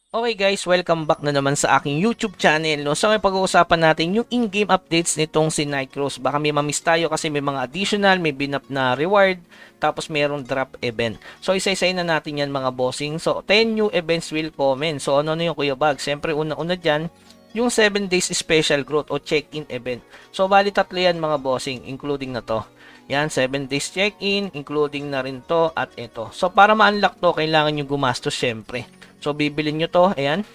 Okay guys, welcome back na naman sa aking YouTube channel. No? So ngayon pag-uusapan natin yung in-game updates nitong si Nightcross. Baka may mamiss tayo kasi may mga additional, may binap na reward, tapos mayroong drop event. So isa-isayin na natin yan mga bossing. So 10 new events will come in. So ano na yung Kuya Bag? Siyempre una-una dyan, yung 7 days special growth o check-in event. So bali tatlo yan mga bossing, including na to. Yan, 7 days check-in, including na rin to at ito. So para ma-unlock to, kailangan nyo gumastos syempre. So, bibilin nyo to. Ayan.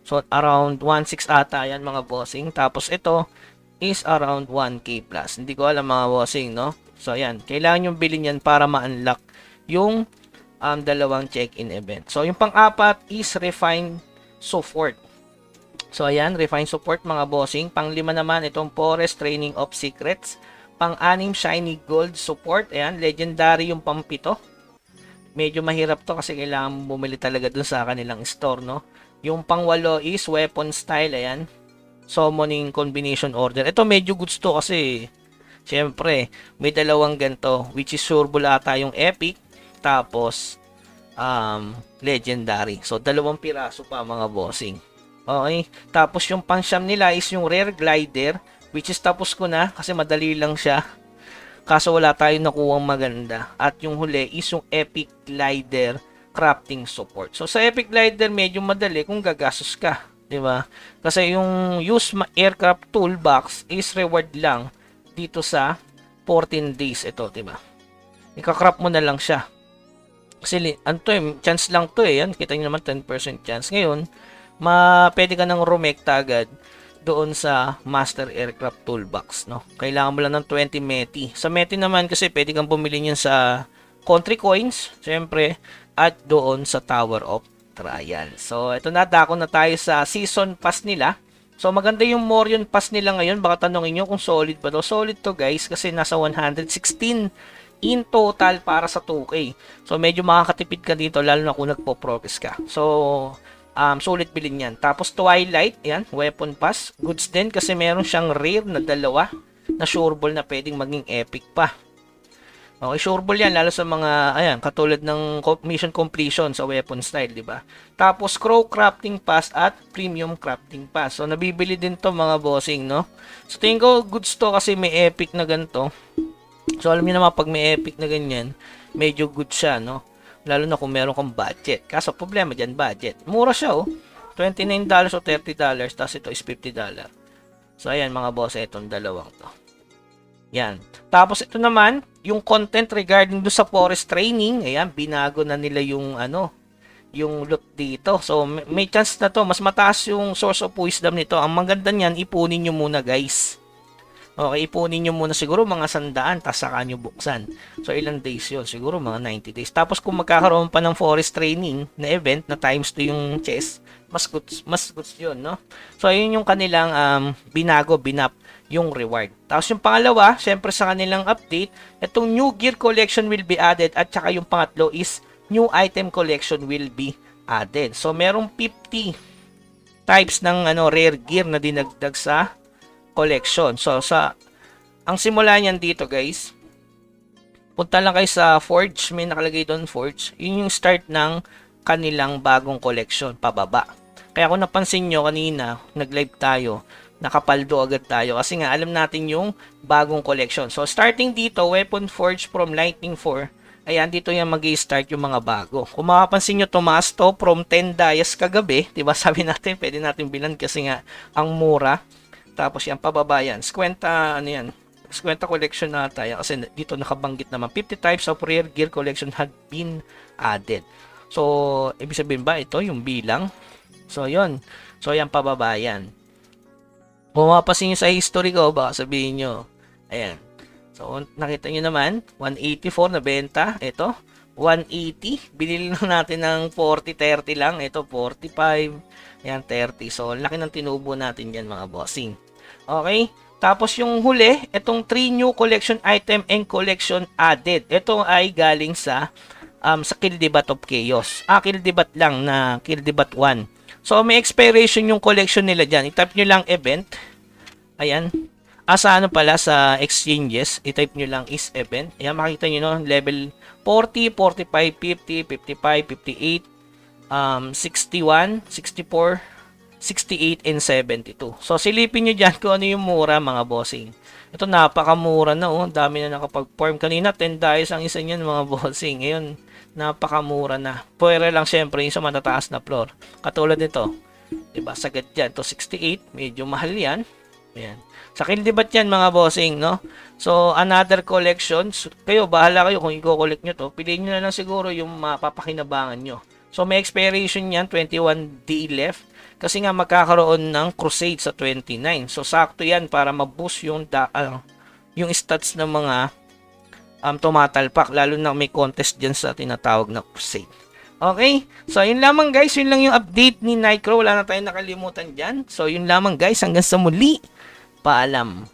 So, around 1.6 ata yan mga bossing. Tapos, ito is around 1K plus. Hindi ko alam mga bossing, no? So, ayan. Kailangan nyo bilhin yan para ma-unlock yung dalawang check-in event. So, yung pang-apat is Refine Support. So, ayan. Refine Support mga bossing. Pang-lima naman, itong Forest Training of Secrets. Pang-anim, Shiny Gold Support. Ayan. Legendary yung pang-pito. Medyo mahirap to kasi kailangan bumili talaga dun sa kanilang store, no? Yung pang-walo is weapon style, ayan. Summoning combination order. Ito medyo goods to kasi syempre, may dalawang ganito which is sureball ata yung epic tapos legendary. So dalawang piraso pa mga bossing. Okay? Tapos yung pang-siyam nila is yung rare glider which is tapos ko na kasi madali lang siya. Kaso wala tayong nakuwang maganda. At yung huli is yung Epic Glider Crafting Support. So sa Epic Glider medyo madali kung gagastos ka, 'di ba? Kasi yung use aircraft toolbox is reward lang dito sa 14 days ito, 'di ba? Ika-craft mo na lang siya. Kasi chance lang 'to eh. Yan, kita niyo naman 10% chance. Ngayon, pwede ka nang rumekta agad doon sa Master Aircraft Toolbox, no? Kailangan mo lang ng 20 METI. Sa METI naman kasi pwede kang bumili niyan sa Country Coins, syempre, at doon sa Tower of Trial. So, ito na, dako na tayo sa Season Pass nila. So, maganda yung Morion Pass nila ngayon. Baka tanongin nyo kung solid ba to. Solid to guys kasi nasa 116 in total para sa 2K. So, medyo makakatipid ka dito lalo na kung nagpo-progress ka. So, sulit bilhin yan. Tapos Twilight, yan, weapon pass. Goods din kasi meron siyang rare na dalawa na sureball na pwedeng maging epic pa. Okay, sureball yan lalo sa mga, ayan, katulad ng mission completion sa weapon style, di ba? Tapos Crow Crafting Pass at Premium Crafting Pass. So, nabibili din to mga bossing, no? So, tingin ko goods to kasi may epic na ganito. So, alam niyo naman pag may epic na ganyan, medyo good siya, no? Lalo na kung meron kang budget. Kaso problema dyan, budget. Mura siya, oh. $29 o $30. Tapos ito is $50. So, ayan mga boss, itong dalawang to. Yan. Tapos ito naman, yung content regarding do sa forest training. Ayan, binago na nila yung yung loot dito. So, may chance na to. Mas mataas yung source of wisdom nito. Ang maganda niyan, ipunin nyo muna guys. Okay, ipunin nyo muna siguro mga 100, tapos saka nyo buksan. So, ilang days yun? Siguro mga 90 days. Tapos, kung magkakaroon pa ng forest training na event na times 2 yung chest, mas goods yun, no? So, ayun yung kanilang binap yung reward. Tapos, yung pangalawa, syempre sa kanilang update, itong new gear collection will be added at saka yung pangatlo is new item collection will be added. So, merong 50 types ng rare gear na dinagdag sa collection. So, ang simula niyan dito, guys, punta lang kayo sa Forge. May nakalagay doon, Forge. Yun yung start ng kanilang bagong collection, pababa. Kaya kung napansin nyo kanina, nag-live tayo, nakapaldo agad tayo. Kasi nga, alam natin yung bagong collection. So, starting dito, Weapon Forge from Lightning 4. Ayan, dito yung mag-i-start yung mga bago. Kung makapansin nyo, tumaas to from 10 dias kagabi. Diba? Sabi natin, pwede natin bilan kasi nga, ang mura. Tapos yan, pababa yan. 50, ano yan? 50 collection na tayo. Kasi dito nakabanggit naman. 50 types of rare gear collection have been added. So, ibig sabihin ba ito yung bilang? So, yun. So, yan, pababa yan. Kung mapasin nyo sa history ko, baka sabihin nyo. Ayan. So, nakita nyo naman, 184 na benta. Ito, 180. Binili lang natin ng 40, 30 lang. Ito, 45. Ayan, 30. So, laki ng tinubo natin yan mga bossing. Okay? Tapos yung huli, itong 3 new collection item and collection added. Ito ay galing sa Kildebat of Chaos. Kildebat lang na Kildebat 1. So, may expiration yung collection nila dyan. I-type nyo lang event. Ayan. Sa pala sa exchanges, i-type nyo lang is event. Ayan, makita nyo no, level 40, 45, 50, 55, 58, 61, 64, 68, and 72. So, silipin nyo dyan kung ano yung mura, mga bossing. Ito, napakamura na, oh. Dami na nakapag-form. Kanina, 10 dice ang isa niyan, mga bossing. Ngayon, napakamura na. Pwera lang, syempre, yung sa matataas na floor. Katulad nito. Diba, sagad yan. Ito, 68. Medyo mahal yan. Ayan. Sa Kildibat yan, mga bossing, no? So, another collections. Kayo, bahala kayo kung i-collect nyo to. Piliin nyo na lang siguro yung mapapakinabangan nyo. So, may expiration yan, 21 day left. Kasi nga magkakaroon ng crusade sa 29. So, sakto yan para ma-boost yung, yung stats ng mga tumatalpak. Lalo na may contest dyan sa tinatawag na crusade. Okay? So, yun lamang guys. Yun lang yung update ni Nightcrow. Wala na tayong nakalimutan dyan. So, yun lamang guys. Hanggang sa muli. Paalam.